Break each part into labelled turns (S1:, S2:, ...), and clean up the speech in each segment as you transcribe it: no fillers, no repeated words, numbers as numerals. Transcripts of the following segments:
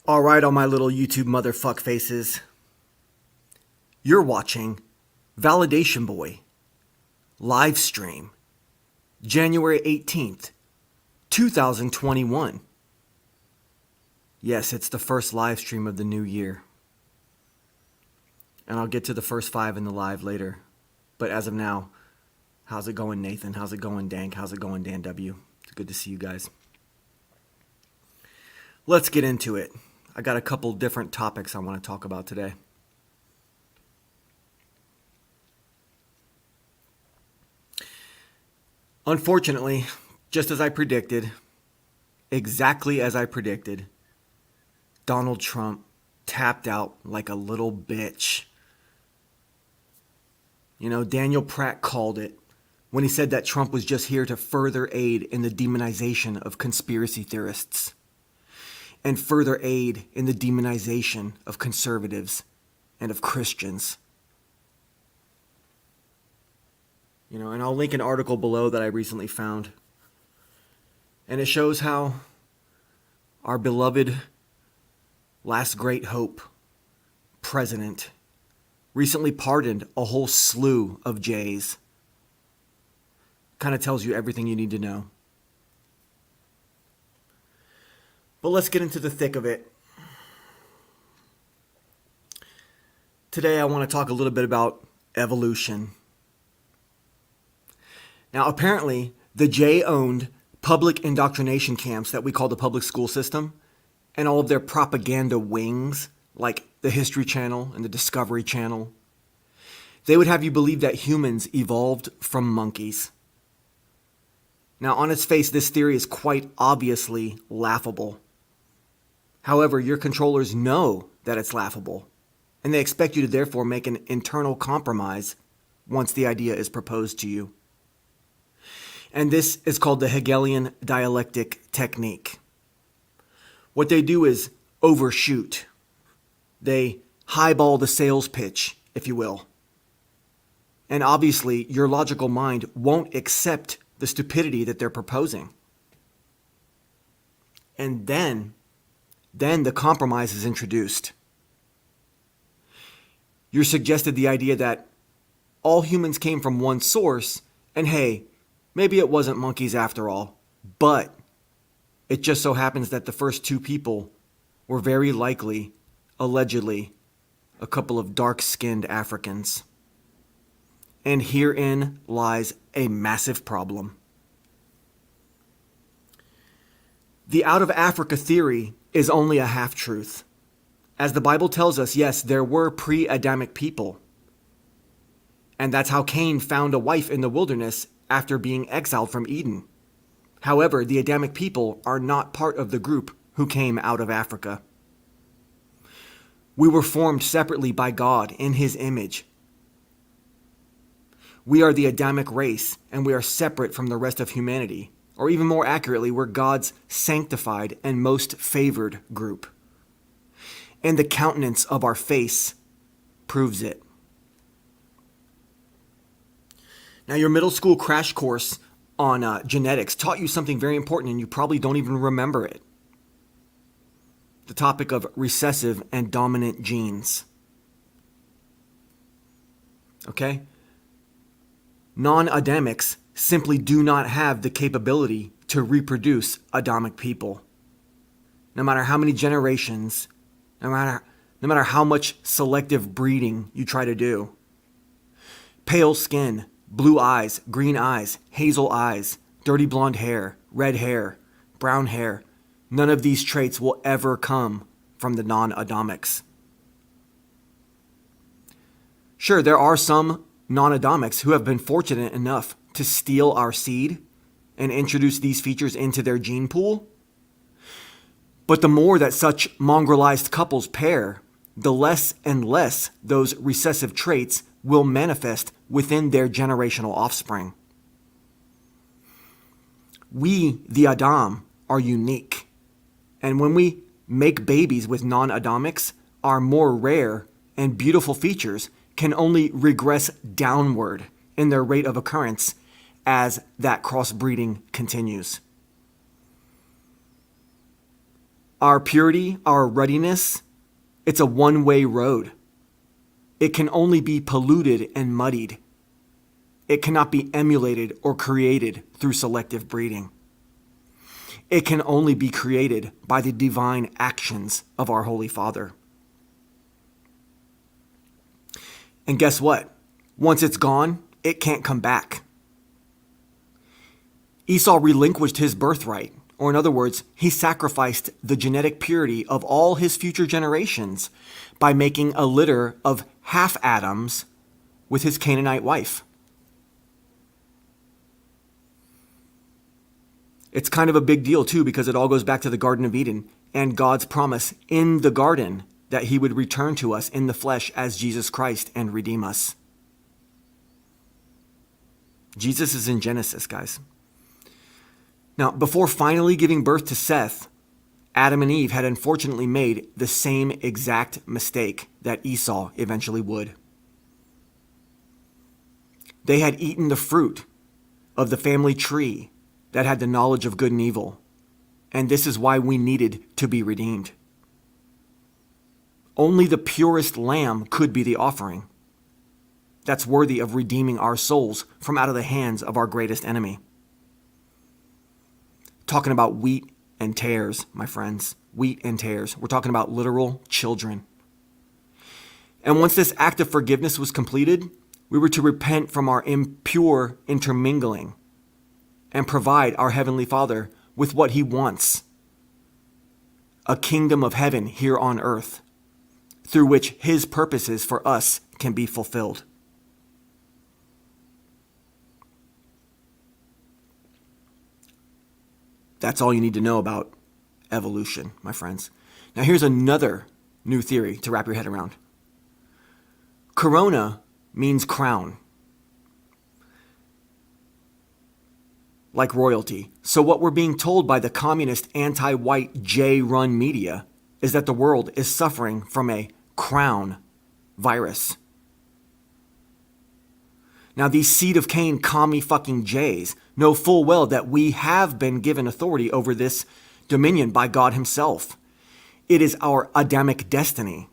S1: All right, all my little YouTube motherfuck faces. You're watching Validation Boy live stream January 18th, 2021. Yes, it's the first live stream of the new year. And I'll get to the first 5 in the live later. But as of now, how's it going, Nathan? How's it going, Dank? How's it going, Dan W? It's good to see you guys. Let's get into it. I got a couple different topics I want to talk about today. Unfortunately, just as I predicted, exactly as I predicted, Donald Trump tapped out like a little bitch. You know, Daniel Pratt called it when he said that Trump was just here to further aid in the demonization of conspiracy theorists and further aid in the demonization of conservatives and of Christians. You know, and I'll link an article below that I recently found. And it shows how our beloved last great hope president recently pardoned a whole slew of Jays. Kind of tells you everything you need to know. But let's get into the thick of it. Today I want to talk a little bit about evolution. Now, apparently, the Jay-owned public indoctrination camps that we call the public school system and all of their propaganda wings, like the History Channel and the Discovery Channel, they would have you believe that humans evolved from monkeys. Now, on its face, this theory is quite obviously laughable. However, your controllers know that it's laughable, and they expect you to therefore make an internal compromise once the idea is proposed to you. And this is called the Hegelian dialectic technique. What they do is overshoot. They highball the sales pitch, if you will. And obviously, your logical mind won't accept the stupidity that they're proposing. And then the compromise is introduced. You're suggested the idea that all humans came from one source, and hey, maybe it wasn't monkeys after all, but it just so happens that the first two people were very likely, allegedly, a couple of dark-skinned Africans. And herein lies a massive problem. The out of Africa theory is only a half-truth. As the Bible tells us, yes, there were pre-Adamic people. And that's how Cain found a wife in the wilderness after being exiled from Eden. However, the Adamic people are not part of the group who came out of Africa. We were formed separately by God in His image. We are the Adamic race, and we are separate from the rest of humanity. Or even more accurately, we're God's sanctified and most favored group. And the countenance of our face proves it. Now, your middle school crash course on genetics taught you something very important, and you probably don't even remember it. The topic of recessive and dominant genes. Okay? Non-Adamics simply do not have the capability to reproduce Adamic people. No matter how many generations, no matter how much selective breeding you try to do. Pale skin, blue eyes, green eyes, hazel eyes, dirty blonde hair, red hair, brown hair. None of these traits will ever come from the non-Adamics. Sure, there are some non-Adamics who have been fortunate enough to steal our seed and introduce these features into their gene pool. But the more that such mongrelized couples pair, the less and less those recessive traits will manifest within their generational offspring. We, the Adam, are unique. And when we make babies with non-Adamics, our more rare and beautiful features can only regress downward in their rate of occurrence as that crossbreeding continues. Our purity, our readiness, it's a one-way road. It can only be polluted and muddied. It cannot be emulated or created through selective breeding. It can only be created by the divine actions of our Holy Father. And guess what? Once it's gone, it can't come back. Esau relinquished his birthright, or in other words, he sacrificed the genetic purity of all his future generations by making a litter of half-Adams with his Canaanite wife. It's kind of a big deal too, because it all goes back to the Garden of Eden and God's promise in the garden that he would return to us in the flesh as Jesus Christ and redeem us. Jesus is in Genesis, guys. Now, before finally giving birth to Seth, Adam and Eve had unfortunately made the same exact mistake that Esau eventually would. They had eaten the fruit of the family tree that had the knowledge of good and evil, and this is why we needed to be redeemed. Only the purest lamb could be the offering that's worthy of redeeming our souls from out of the hands of our greatest enemy. Talking about wheat and tares, my friends. Wheat and tares. We're talking about literal children. And once this act of forgiveness was completed, we were to repent from our impure intermingling and provide our Heavenly Father with what He wants. A kingdom of heaven here on earth, through which His purposes for us can be fulfilled. That's all you need to know about evolution, my friends. Now here's another new theory to wrap your head around. Corona means crown, like royalty. So what we're being told by the communist anti-white J-run media is that the world is suffering from a crown virus. Now these seed of Cain commie fucking J's know full well that we have been given authority over this dominion by God Himself. It is our Adamic destiny.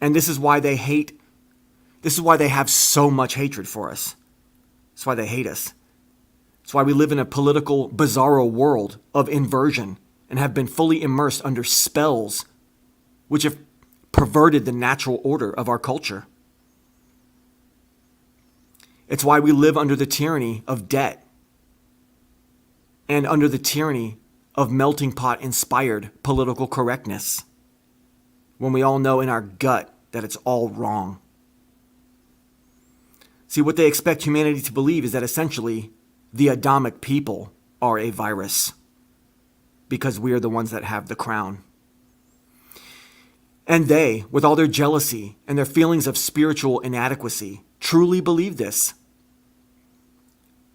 S1: And this is why they hate, this is why they have so much hatred for us. That's why they hate us. That's why we live in a political, bizarro world of inversion and have been fully immersed under spells which have perverted the natural order of our culture. It's why we live under the tyranny of debt and under the tyranny of melting pot inspired political correctness, when we all know in our gut that it's all wrong. See, what they expect humanity to believe is that essentially the Adamic people are a virus because we are the ones that have the crown. And they, with all their jealousy and their feelings of spiritual inadequacy, truly believe this.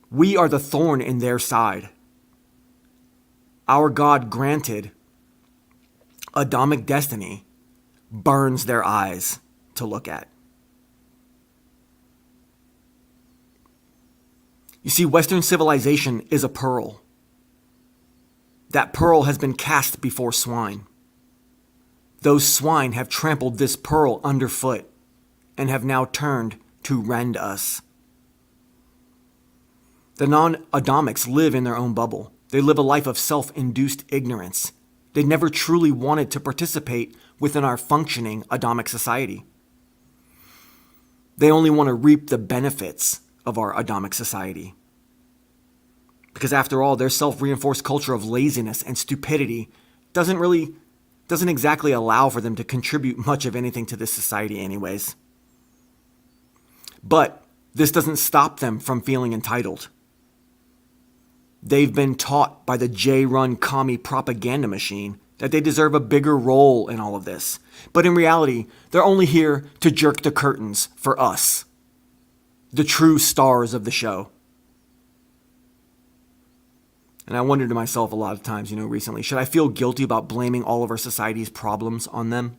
S1: We are the thorn in their side. Our God granted Adamic destiny burns their eyes to look at. You see, Western civilization is a pearl. That pearl has been cast before swine. Those swine have trampled this pearl underfoot and have now turned to rend us. The non-Adamics live in their own bubble. They live a life of self-induced ignorance. They never truly wanted to participate within our functioning Adamic society. They only want to reap the benefits of our Adamic society. Because after all, their self-reinforced culture of laziness and stupidity doesn't exactly allow for them to contribute much of anything to this society anyways. But this doesn't stop them from feeling entitled. They've been taught by the J-run commie propaganda machine that they deserve a bigger role in all of this. But in reality, they're only here to jerk the curtains for us, the true stars of the show. And I wondered to myself a lot of times, recently, should I feel guilty about blaming all of our society's problems on them?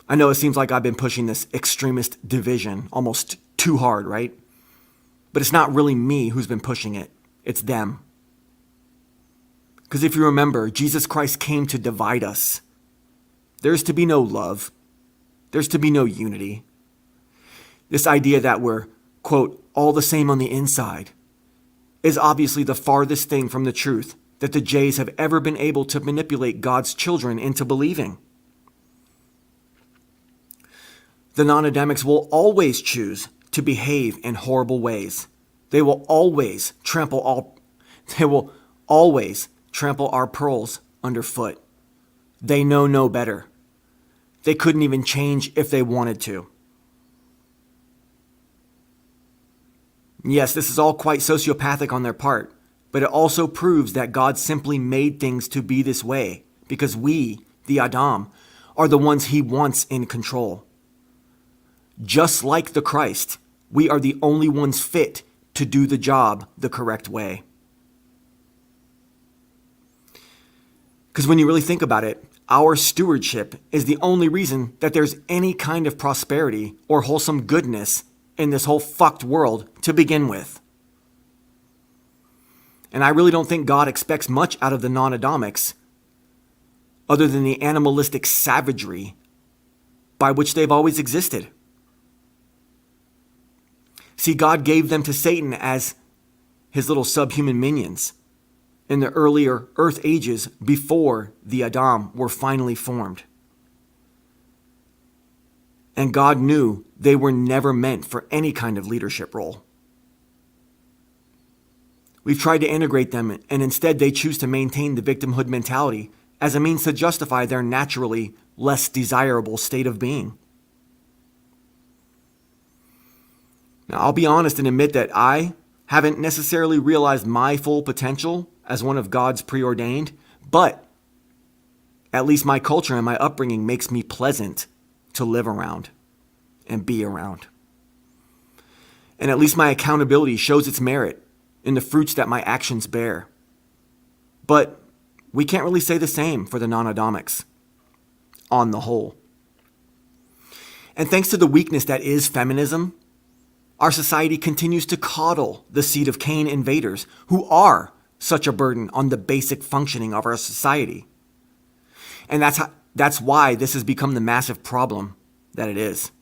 S1: I know it seems like I've been pushing this extremist division almost too hard, right? But it's not really me who's been pushing it. It's them. Because if you remember, Jesus Christ came to divide us. There's to be no love. There's to be no unity. This idea that we're, quote, all the same on the inside is obviously the farthest thing from the truth that the Jays have ever been able to manipulate God's children into believing. The non-Adamics will always choose to behave in horrible ways. They will always trample our pearls underfoot. They know no better. They couldn't even change if they wanted to. Yes, this is all quite sociopathic on their part, but it also proves that God simply made things to be this way because we, the Adam, are the ones he wants in control. Just like the Christ, we are the only ones fit to do the job the correct way. Because when you really think about it, our stewardship is the only reason that there's any kind of prosperity or wholesome goodness in this whole fucked world to begin with. And I really don't think God expects much out of the non-Adamics other than the animalistic savagery by which they've always existed. See, God gave them to Satan as his little subhuman minions in the earlier earth ages before the Adam were finally formed. And God knew they were never meant for any kind of leadership role. We've tried to integrate them, and instead they choose to maintain the victimhood mentality as a means to justify their naturally less desirable state of being. Now, I'll be honest and admit that I haven't necessarily realized my full potential as one of God's preordained, but at least my culture and my upbringing makes me pleasant to live around and be around. And at least my accountability shows its merit in the fruits that my actions bear. But we can't really say the same for the non-Adamics on the whole. And thanks to the weakness that is feminism, our society continues to coddle the seed of Cain invaders who are such a burden on the basic functioning of our society. And that's why this has become the massive problem that it is.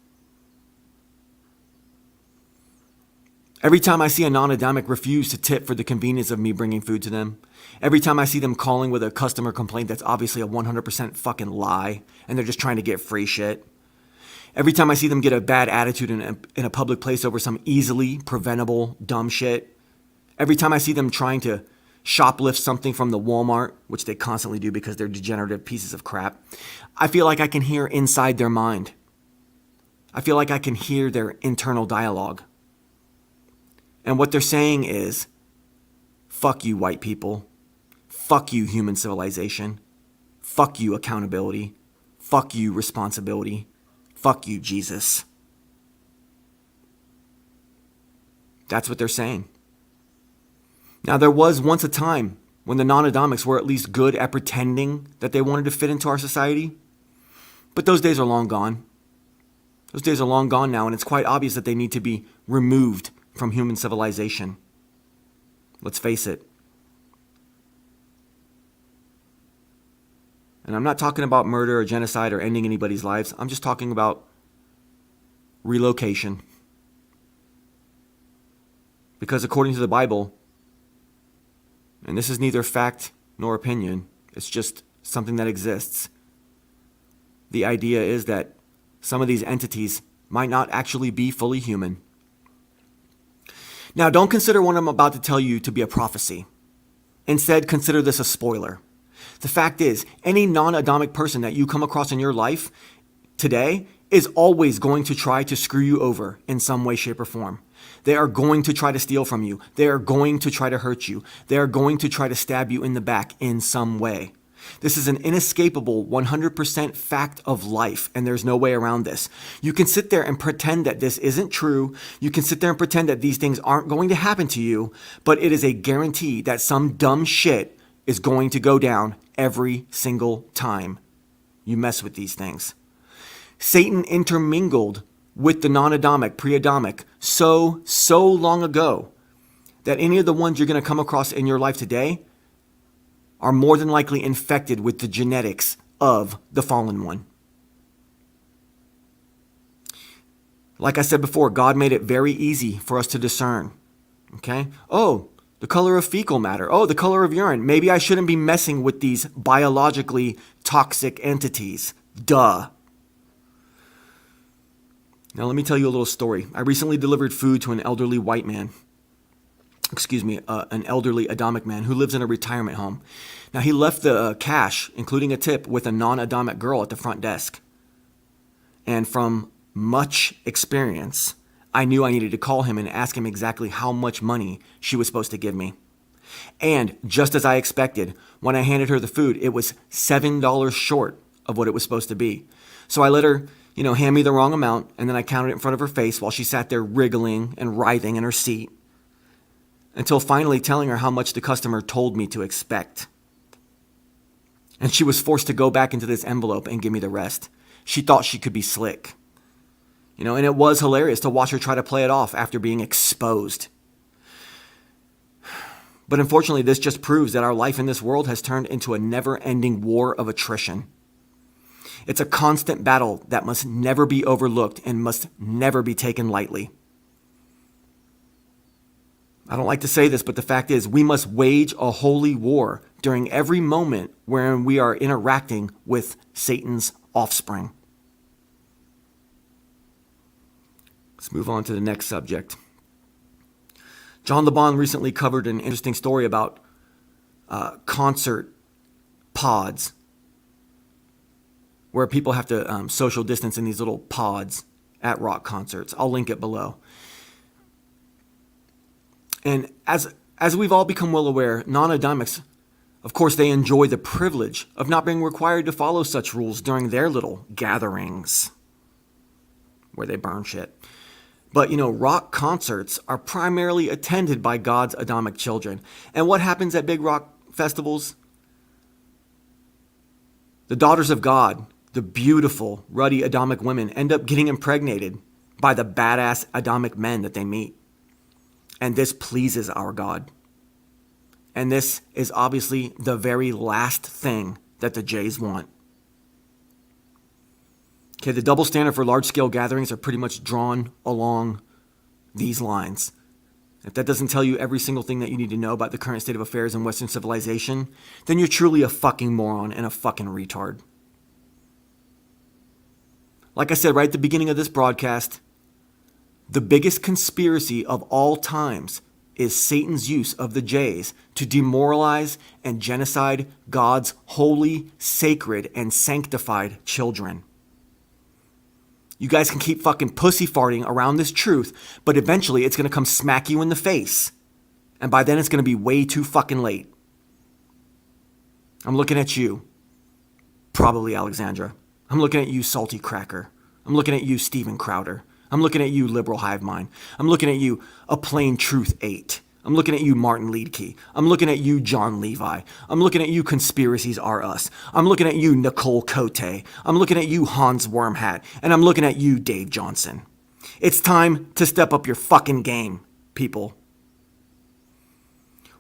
S1: Every time I see a non-Adamic refuse to tip for the convenience of me bringing food to them, every time I see them calling with a customer complaint that's obviously a 100% fucking lie and they're just trying to get free shit, every time I see them get a bad attitude in a public place over some easily preventable dumb shit, every time I see them trying to shoplift something from the Walmart, which they constantly do because they're degenerative pieces of crap, I feel like I can hear inside their mind. I feel like I can hear their internal dialogue. And what they're saying is, fuck you, white people. Fuck you, human civilization. Fuck you, accountability. Fuck you, responsibility. Fuck you, Jesus. That's what they're saying. Now, there was once a time when the non-Adamics were at least good at pretending that they wanted to fit into our society. But those days are long gone. Those days are long gone now, and it's quite obvious that they need to be removed from human civilization. Let's face it. And I'm not talking about murder or genocide or ending anybody's lives. I'm just talking about relocation. Because according to the Bible, and this is neither fact nor opinion, it's just something that exists, the idea is that some of these entities might not actually be fully human. Now, don't consider what I'm about to tell you to be a prophecy. Instead, consider this a spoiler. The fact is, any non-Adamic person that you come across in your life today is always going to try to screw you over in some way, shape, or form. They are going to try to steal from you. They are going to try to hurt you. They are going to try to stab you in the back in some way. This is an inescapable 100% fact of life, and there's no way around this. You can sit there and pretend that this isn't true. You can sit there and pretend that these things aren't going to happen to you, but it is a guarantee that some dumb shit is going to go down every single time you mess with these things. Satan intermingled with the non-Adamic, pre-Adamic so long ago that any of the ones you're going to come across in your life today are more than likely infected with the genetics of the fallen one. Like I said before, God made it very easy for us to discern. Okay? Oh, the color of fecal matter. Oh, the color of urine. Maybe I shouldn't be messing with these biologically toxic entities. Duh. Now, let me tell you a little story. I recently delivered food to an elderly white man. An elderly Adamic man who lives in a retirement home. Now, he left the cash, including a tip, with a non-Adamic girl at the front desk. And from much experience, I knew I needed to call him and ask him exactly how much money she was supposed to give me. And just as I expected, when I handed her the food, it was $7 short of what it was supposed to be. So I let her, hand me the wrong amount, and then I counted it in front of her face while she sat there wriggling and writhing in her seat, until finally telling her how much the customer told me to expect. And she was forced to go back into this envelope and give me the rest. She thought she could be slick. And it was hilarious to watch her try to play it off after being exposed. But unfortunately, this just proves that our life in this world has turned into a never-ending war of attrition. It's a constant battle that must never be overlooked and must never be taken lightly. I don't like to say this, but the fact is we must wage a holy war during every moment wherein we are interacting with Satan's offspring. Let's move on to the next subject. John LeBon recently covered an interesting story about concert pods, where people have to social distance in these little pods at rock concerts. I'll link it below. And as we've all become well aware, non-Adamics, of course, they enjoy the privilege of not being required to follow such rules during their little gatherings where they burn shit. But, rock concerts are primarily attended by God's Adamic children. And what happens at big rock festivals? The daughters of God, the beautiful, ruddy Adamic women, end up getting impregnated by the badass Adamic men that they meet. And this pleases our God. And this is obviously the very last thing that the Jays want. Okay, the double standard for large-scale gatherings are pretty much drawn along these lines. If that doesn't tell you every single thing that you need to know about the current state of affairs in Western civilization, then you're truly a fucking moron and a fucking retard. Like I said right at the beginning of this broadcast, the biggest conspiracy of all times is Satan's use of the Jays to demoralize and genocide God's holy, sacred, and sanctified children. You guys can keep fucking pussy farting around this truth, but eventually it's going to come smack you in the face. And by then it's going to be way too fucking late. I'm looking at you, probably Alexandra. I'm looking at you, Salty Cracker. I'm looking at you, Steven Crowder. I'm looking at you, Liberal Hive Mind. I'm looking at you, A Plain Truth 8. I'm looking at you, Martin Liedtke. I'm looking at you, John Levi. I'm looking at you, Conspiracies Are Us. I'm looking at you, Nicole Cote. I'm looking at you, Hans Wormhat. And I'm looking at you, Dave Johnson. It's time to step up your fucking game, people.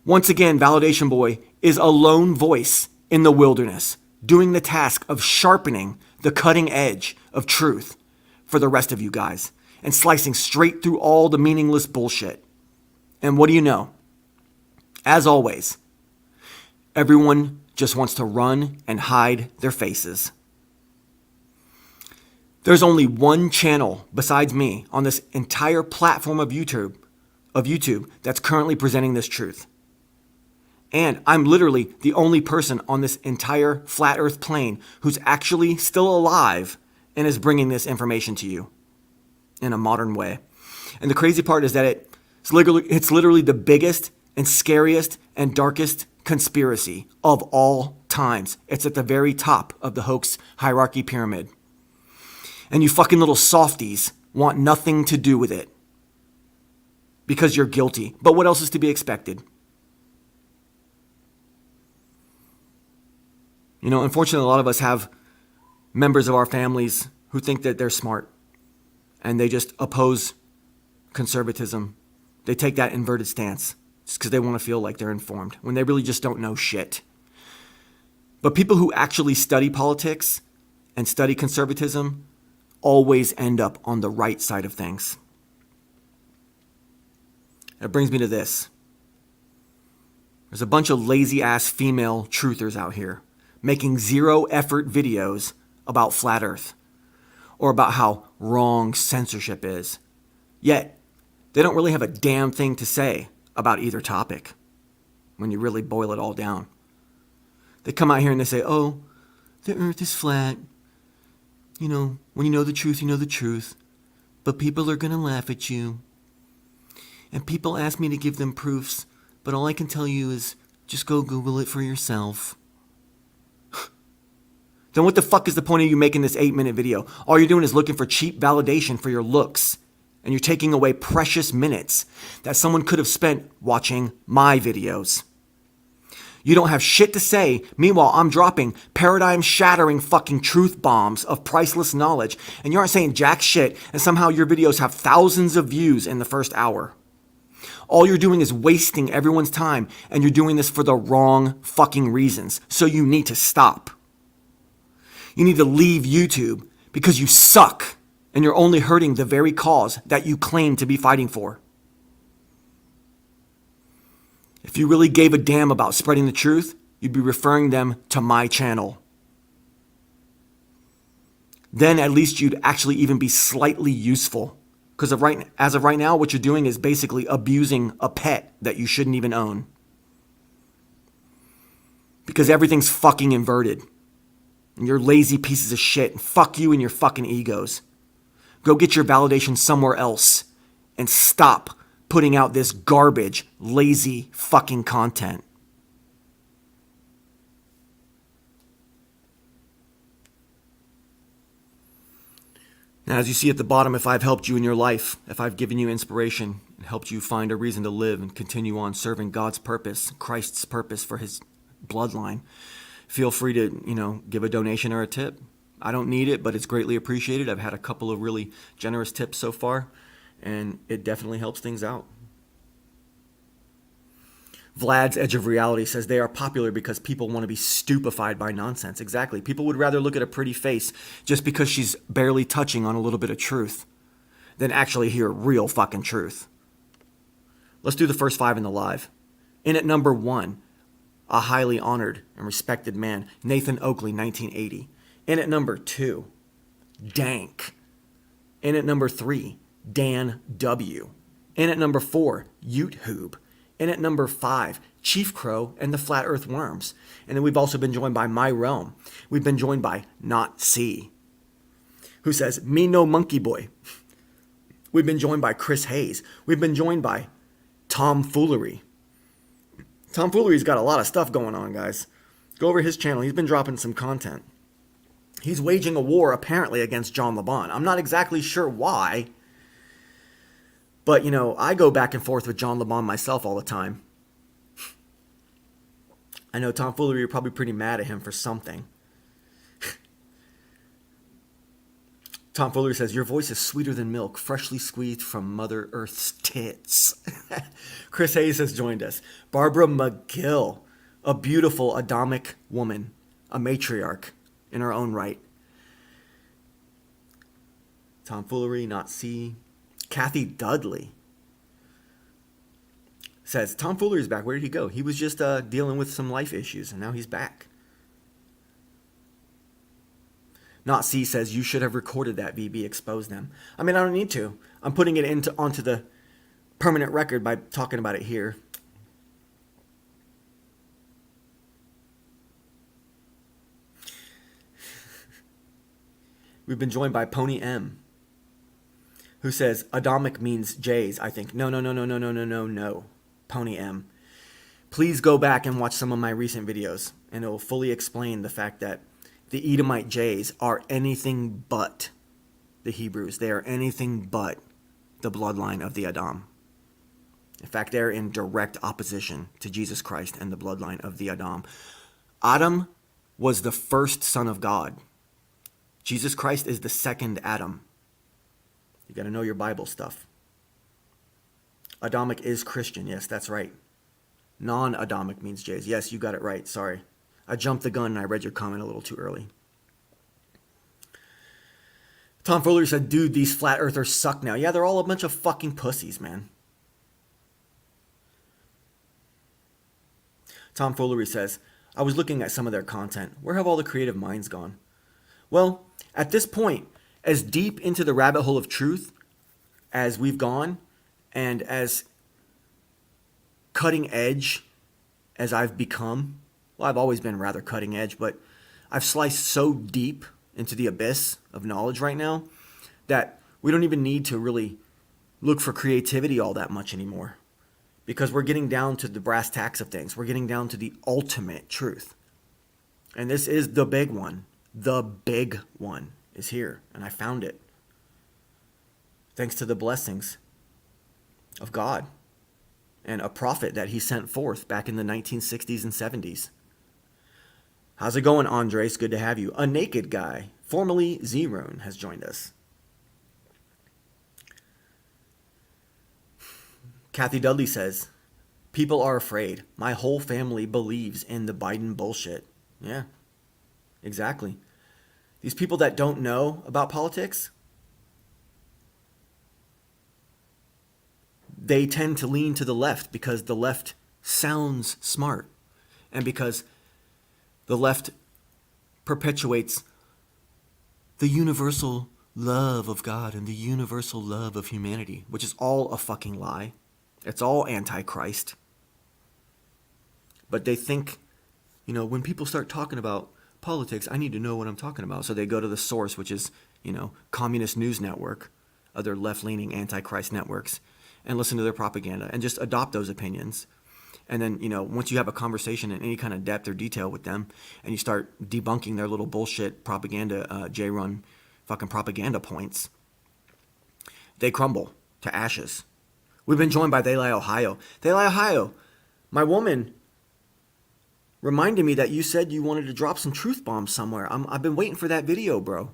S1: Once again, Validation Boy is a lone voice in the wilderness, doing the task of sharpening the cutting edge of truth for the rest of you guys, and slicing straight through all the meaningless bullshit. And what do you know? As always, everyone just wants to run and hide their faces. There's only one channel besides me on this entire platform of YouTube that's currently presenting this truth. And I'm literally the only person on this entire flat earth plane who's actually still alive and is bringing this information to you in a modern way. And the crazy part is that it's literally the biggest and scariest and darkest conspiracy of all times. It's at the very top of the hoax hierarchy pyramid. And you fucking little softies want nothing to do with it because you're guilty. But what else is to be expected? Unfortunately, a lot of us have members of our families who think that they're smart and they just oppose conservatism. They take that inverted stance just because they want to feel like they're informed when they really just don't know shit. But people who actually study politics and study conservatism always end up on the right side of things. That brings me to this. There's a bunch of lazy-ass female truthers out here making zero-effort videos about flat Earth or about how wrong censorship is. Yet, they don't really have a damn thing to say about either topic when you really boil it all down. They come out here and they say, oh, the Earth is flat. You know, when you know the truth, you know the truth. But people are going to laugh at you. And people ask me to give them proofs, but all I can tell you is just go Google it for yourself. Then what the fuck is the point of you making this 8-minute video? All you're doing is looking for cheap validation for your looks. And you're taking away precious minutes that someone could have spent watching my videos. You don't have shit to say. Meanwhile, I'm dropping paradigm-shattering fucking truth bombs of priceless knowledge, and you aren't saying jack shit, and somehow your videos have thousands of views in the first hour. All you're doing is wasting everyone's time, and you're doing this for the wrong fucking reasons. So you need to stop. You need to leave YouTube because you suck, and you're only hurting the very cause that you claim to be fighting for. If you really gave a damn about spreading the truth, you'd be referring them to my channel. Then at least you'd actually even be slightly useful. Because as of right now, what you're doing is basically abusing a pet that you shouldn't even own. Because everything's fucking inverted. And you're lazy pieces of shit. And fuck you and your fucking egos. Go get your validation somewhere else. And stop putting out this garbage, lazy fucking content. Now, as you see at the bottom, if I've helped you in your life, if I've given you inspiration and helped you find a reason to live and continue on serving God's purpose, Christ's purpose for his bloodline, feel free to, give a donation or a tip. I don't need it, but it's greatly appreciated. I've had a couple of really generous tips so far, and it definitely helps things out. Vlad's Edge of Reality says they are popular because people want to be stupefied by nonsense. Exactly. People would rather look at a pretty face just because she's barely touching on a little bit of truth than actually hear real fucking truth. Let's do the first 5 in the live. In at number 1, a highly honored and respected man, Nathan Oakley, 1980. In at number 2, Dank. In at number 3, Dan W. In at number 4, YouTube. In at number 5, Chief Crow and the Flat Earth Worms. And then we've also been joined by My Realm. We've been joined by Not C, who says, me no monkey boy. We've been joined by Chris Hayes. We've been joined by Tomfoolery. Tomfoolery's got a lot of stuff going on, guys. Go over his channel. He's been dropping some content. He's waging a war, apparently, against John LeBon. I'm not exactly sure why. But, I go back and forth with John LeBon myself all the time. I know Tomfoolery, you're probably pretty mad at him for something. Tomfoolery says, your voice is sweeter than milk, freshly squeezed from Mother Earth's tits. Chris Hayes has joined us. Barbara McGill, a beautiful Adamic woman, a matriarch in her own right. Tomfoolery, Not C. Kathy Dudley says, Tomfoolery's back. Where did he go? He was just dealing with some life issues, and now he's back. Not C says, you should have recorded that, VB. Expose them. I mean, I don't need to. I'm putting it onto the permanent record by talking about it here. We've been joined by Pony M, who says, Adamic means Jays, I think. No. Pony M. Please go back and watch some of my recent videos, and it will fully explain the fact that the Edomite Jays are anything but the Hebrews. They are anything but the bloodline of the Adam. In fact, they're in direct opposition to Jesus Christ and the bloodline of the Adam. Adam was the first son of God. Jesus Christ is the second Adam. You got to know your Bible stuff. Adamic is Christian. Yes, that's right. Non-Adamic means Jays. Yes, you got it right. Sorry. I jumped the gun and I read your comment a little too early. Tom Fuller said, dude, these flat earthers suck now. Yeah, they're all a bunch of fucking pussies, man. Tom Foolery says, I was looking at some of their content. Where have all the creative minds gone? Well, at this point, as deep into the rabbit hole of truth as we've gone, and as cutting edge as I've become, well, I've always been rather cutting edge, but I've sliced so deep into the abyss of knowledge right now that we don't even need to really look for creativity all that much anymore, because we're getting down to the brass tacks of things. We're getting down to the ultimate truth. And this is the big one. The big one is here, and I found it. Thanks to the blessings of God and a prophet that he sent forth back in the 1960s and 70s. How's it going, Andres? Good to have you. A Naked Guy, formerly Zerone, has joined us. Kathy Dudley says, people are afraid. My whole family believes in the Biden bullshit. Yeah, exactly. These people that don't know about politics, they tend to lean to the left because the left sounds smart, and because the left perpetuates the universal love of God and the universal love of humanity, which is all a fucking lie. It's all antichrist. But they think, when people start talking about politics, I need to know what I'm talking about. So they go to the source, which is, Communist News Network, other left-leaning antichrist networks, and listen to their propaganda and just adopt those opinions. And then, once you have a conversation in any kind of depth or detail with them, and you start debunking their little bullshit propaganda, J-run fucking propaganda points, they crumble to ashes. We've been joined by Daylight, Ohio. Daylight, Ohio, my woman reminded me that you said you wanted to drop some truth bombs somewhere. I've been waiting for that video, bro.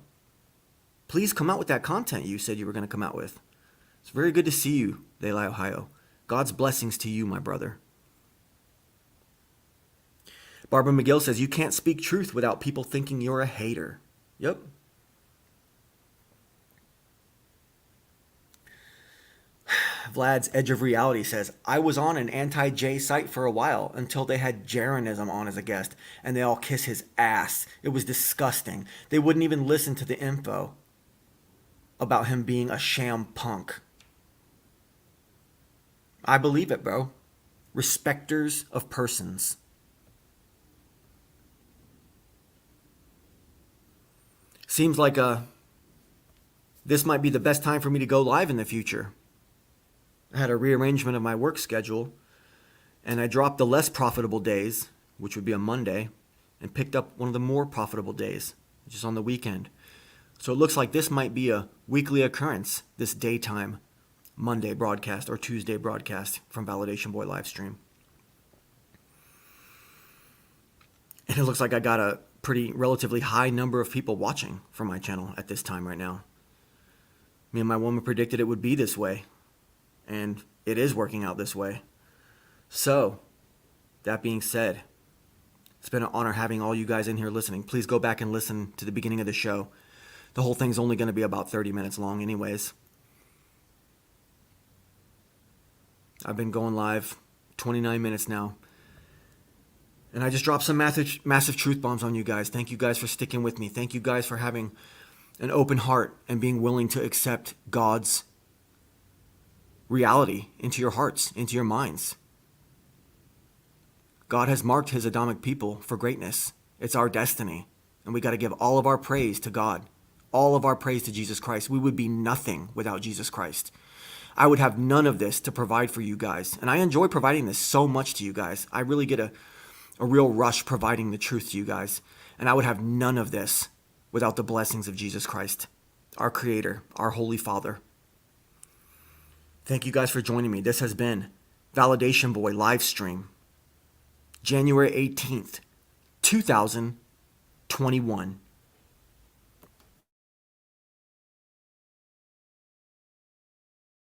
S1: Please come out with that content you said you were going to come out with. It's very good to see you, Daylight, Ohio. God's blessings to you, my brother. Barbara McGill says, you can't speak truth without people thinking you're a hater. Yep. Vlad's Edge of Reality says, I was on an anti-J site for a while until they had Jeranism on as a guest, and they all kiss his ass. It was disgusting. They wouldn't even listen to the info about him being a sham punk. I believe it, bro. Respecters of persons. Seems like this might be the best time for me to go live in the future. I had a rearrangement of my work schedule, and I dropped the less profitable days, which would be a Monday, and picked up one of the more profitable days, which is on the weekend. So it looks like this might be a weekly occurrence, this daytime Monday broadcast or Tuesday broadcast from Validation Boy Livestream. And it looks like I got a pretty relatively high number of people watching from my channel at this time right now. Me and my woman predicted it would be this way, and it is working out this way. So, that being said, it's been an honor having all you guys in here listening. Please go back and listen to the beginning of the show. The whole thing's only going to be about 30 minutes long anyways. I've been going live 29 minutes now. And I just dropped some massive truth bombs on you guys. Thank you guys for sticking with me. Thank you guys for having an open heart and being willing to accept God's reality into your hearts, into your minds. God has marked his Adamic people for greatness. It's our destiny. And we got to give all of our praise to God. All of our praise to Jesus Christ. We would be nothing without Jesus Christ. I would have none of this to provide for you guys. And I enjoy providing this so much to you guys. I really get a real rush providing the truth to you guys. And I would have none of this without the blessings of Jesus Christ, our Creator, our Holy Father. Thank you guys for joining me. This has been Validation Boy Livestream, January 18th, 2021.